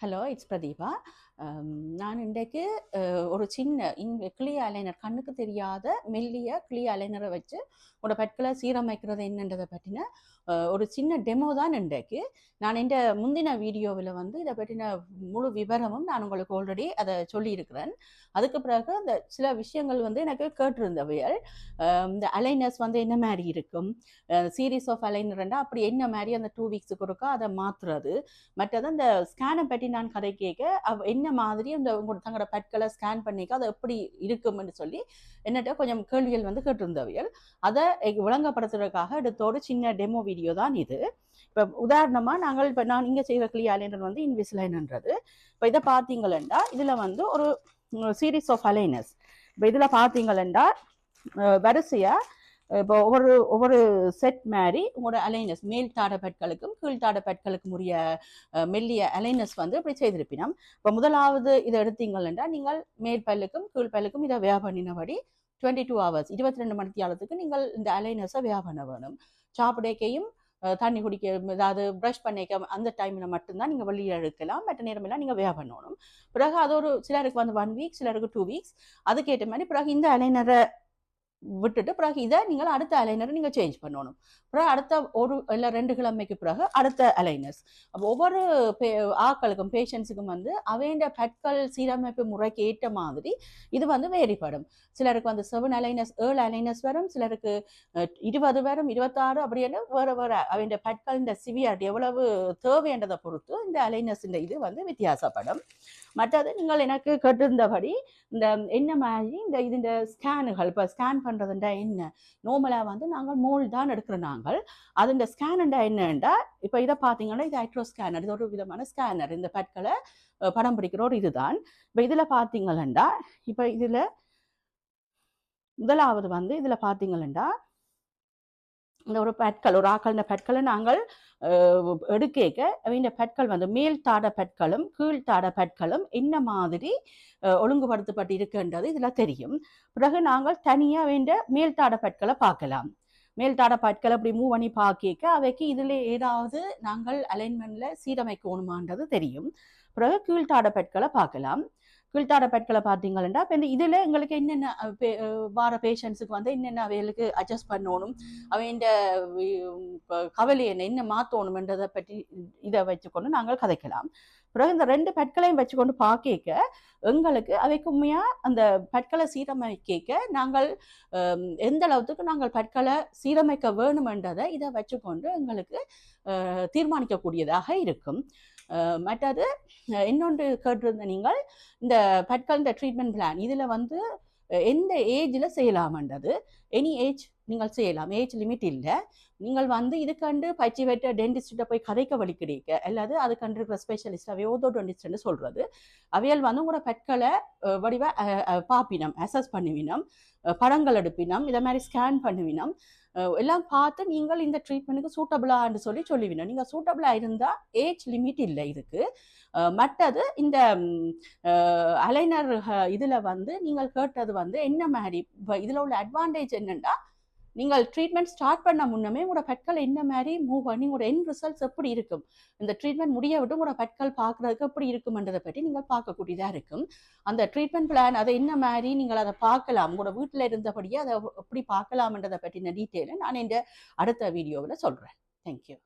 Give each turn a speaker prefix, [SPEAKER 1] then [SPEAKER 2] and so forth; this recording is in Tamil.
[SPEAKER 1] Hello, it's Pratibha. நான் இன்றைக்கு ஒரு சின்ன கிளியர் அலைனர், கண்ணுக்கு தெரியாத மெல்லிய கிளியர் அலைனரை வச்சு உங்களோட பற்களை சீரமைக்கிறது என்னன்றதை பற்றின ஒரு சின்ன டெமோ தான் இன்றைக்கு. நான் இந்த முந்தின வீடியோவில் வந்து இதை பற்றின முழு விவரமும் நான் உங்களுக்கு ஆல்ரெடி அதை சொல்லியிருக்கிறேன். அதுக்கு பிறகு அந்த சில விஷயங்கள் வந்து எனக்கு கேட்டிருந்தவையல். இந்த அலைனர்ஸ் வந்து என்ன மாதிரி இருக்கும், சீரீஸ் ஆஃப் அலைனர்ண்டா அப்படி என்ன மாதிரி அந்த 2 வீக்ஸுக்கு ஒருக்கா அதை மாற்றுறது, மற்றது அந்த ஸ்கேனை பற்றி நான் கதை கேட்க என்ன மாதிரி அந்த உங்களோட தங்களோட பற்களை ஸ்கேன் பண்ணிக்க அது எப்படி இருக்கும்னு சொல்லி என்னட்ட கொஞ்சம் கேள்விகள் வந்து கேட்டிருந்தவையல். அதை விளங்கப்படுத்துறதுக்காக எடுத்த ஒரு சின்ன டெமோ வீடியோ தான் இது. இப்போ உதாரணமாக நான் இங்கே செய்கிற கிளியர் அலைனர் வந்து இன்விசிலைன்ன்றது. இப்போ இதை பார்த்தீங்களா, இதில் வந்து ஒரு சீரீஸ் ஆஃப் அலைனர்ஸ். இப்போ இதில் பார்த்தீங்களா வரிசையாக இப்போ ஒவ்வொரு செட் மாதிரி உங்களோட அலைனஸ் மேல் தாட பற்களுக்கும் கீழ் தாட பற்களுக்கும் உரிய மெல்லிய அலைனஸ் வந்து இப்படி செய்திருப்பினோம். இப்போ முதலாவது இதை எடுத்தீங்கன்னா நீங்கள் மேல் பல்லுக்கும் கீழ் பல்லுக்கும் இதை வேக பண்ணினபடி 22 hours 22 மணி நேரத்துக்கு நீங்கள் இந்த அலைனஸை வேக பண்ண வேணும். சாப்பிடைக்கையும் தண்ணி குடிக்க, அதாவது ப்ரஷ் பண்ணிக்க அந்த டைமில் மட்டும்தான் நீங்கள் வெளியே எடுக்கலாம். மற்ற நேரமெல்லாம் நீங்கள் வேக பண்ணணும். பிறகு அது ஒரு சிலருக்கு வந்து 1 week, சிலருக்கு 2 weeks. அதுக்கேற்ற மாதிரி பிறகு இந்த அலைனரை விட்டுட்டு பிறகு இதை நீங்கள் அடுத்த அலைனரை நீங்கள் சேஞ்ச் பண்ணணும். பிறகு அடுத்த ஒரு இல்லை 2 கிழமைக்கு பிறகு அடுத்த அலைனர்ஸ். அப்போ ஒவ்வொரு ஆக்களுக்கும் பேஷண்ட்ஸுக்கும் வந்து அவைண்ட பற்கள் சீரமைப்பு முறைக்கு ஏற்ற மாதிரி இது வந்து வேறுபடும். சிலருக்கு வந்து 7 அலைனர்ஸ் 7 அலைனர்ஸ் வரும், சிலருக்கு 20 வரும், 26 அப்படின்னு வேறு வேறு அவைண்ட பற்கள் இந்த சிவியாரிட்டி எவ்வளவு தேவைன்றதை பொறுத்து இந்த அலைனர்ஸ் இந்த இது வந்து வித்தியாசப்படும். மற்றது நீங்கள் எனக்கு கேட்டிருந்தபடி இந்த என்ன மாதிரி இந்த ஸ்கேனுகள், இப்போ ஸ்கேன் பண்ணுறதுண்டா என்ன, நார்மலாக வந்து நாங்கள் மோல் தான் எடுக்கிறோம். நாங்கள் அது இந்த ஸ்கேனுண்டா என்னண்டா, இப்போ இதை பார்த்தீங்கன்னா இது ஹைட்ரோ ஸ்கேனர், இது ஒரு விதமான ஸ்கேனர். இந்த பற்களை படம் பிடிக்கிற ஒரு இதுதான். இப்போ இதில் பார்த்தீங்களா, இப்போ இதில் முதலாவது வந்து இதில் பார்த்தீங்களா இந்த ஒரு பற்கள், ஒரு ஆக்கள் பற்களை நாங்கள் எடுக்க இந்த பற்கள் வந்து மேல் தாட பற்களும் கீழ் தாட பற்களும் என்ன மாதிரி ஒழுங்குபடுத்தப்பட்டு இருக்குன்றது இதில் தெரியும். பிறகு நாங்கள் தனியாக வேண்ட மேல் தாட பற்களை பார்க்கலாம். மேல் தாட பற்களை அப்படி மூவ் பண்ணி பார்க்க அவைக்கு இதில் ஏதாவது நாங்கள் அலைன்மெண்ட்ல சீரமைக்கணுமான்றது தெரியும். பிறகு கீழ்த்தாட பற்களை பார்க்கலாம். கீழ்த்தாட பற்களை பார்த்தீங்கன்னா இப்போ இந்த இதில் எங்களுக்கு என்னென்ன வார பேஷண்ட்ஸுக்கு வந்து என்னென்ன அவைகளுக்கு அட்ஜஸ்ட் பண்ணணும், அவைண்ட கவலை என்ன மாற்றணுமென்றதை பற்றி இதை வச்சுக்கொண்டு நாங்கள் கதைக்கலாம். பிறகு இந்த 2 பற்களையும் வச்சுக்கொண்டு பார்க்க எங்களுக்கு அவைக்கு உண்மையாக அந்த பற்களை சீரமைக்க நாங்கள் எந்த அளவுக்கு நாங்கள் பற்களை சீரமைக்க வேணுமென்றதை இதை வச்சுக்கொண்டு எங்களுக்கு தீர்மானிக்கக்கூடியதாக இருக்கும். மற்றது இன்னொன்று கேட்டிருந்த நீங்கள் இந்த பற்கள் இந்த ட்ரீட்மெண்ட் பிளான் இதில் வந்து எந்த ஏஜில் செய்யலாமன்றது, எனி ஏஜ் நீங்கள் செய்யலாம், ஏஜ் லிமிட் இல்லை. நீங்கள் வந்து இதுக்கண்டு பயிற்சி பெற்ற டென்டிஸ்ட்டை போய் கதைக்க வழி கிடைக்க, அல்லது அதுக்கண்டு இருக்கிற ஸ்பெஷலிஸ்ட் அவையோதோ டென்டிஸ்ட்னு சொல்கிறது, அவையல் வந்து உங்களோட பற்களை வடிவ பார்ப்பினம், அசஸ் பண்ணுவினம், படங்கள் எடுப்பினம், இதை மாதிரி ஸ்கேன் பண்ணுவினம், எல்லாம் பார்த்து நீங்கள் இந்த ட்ரீட்மெண்ட்டுக்கு சூட்டபிளான்னு சொல்லிவினோம். நீங்கள் சூட்டபிளாக இருந்தால் ஏஜ் லிமிட் இல்லை இதுக்கு. மற்றது இந்த அலைனர் இதில் வந்து நீங்கள் கேட்டது வந்து என்ன மாதிரி, இப்போ இதில் உள்ள அட்வான்டேஜ் என்னென்னா, நீங்கள் ட்ரீட்மெண்ட் ஸ்டார்ட் பண்ண முன்னமே உங்களோட பற்கள் என்ன மாதிரி மூவ் பண்ணி உங்களோட எண்ட் ரிசல்ட்ஸ் எப்படி இருக்கும், இந்த ட்ரீட்மெண்ட் முடிய விட்டு உங்களோட பற்கள் பார்க்குறதுக்கு எப்படி இருக்கும்ன்றதை பற்றி நீங்கள் பார்க்கக்கூடியதாக இருக்கும். அந்த ட்ரீட்மெண்ட் பிளான் அதை என்ன மாதிரி நீங்கள் அதை பார்க்கலாம், உங்களோட வீட்டில் இருந்தபடியே அதை எப்படி பார்க்கலாம்ன்றதை பற்றின டீட்டெயிலை நான் இந்த அடுத்த வீடியோவில் சொல்கிறேன். தேங்க்யூ.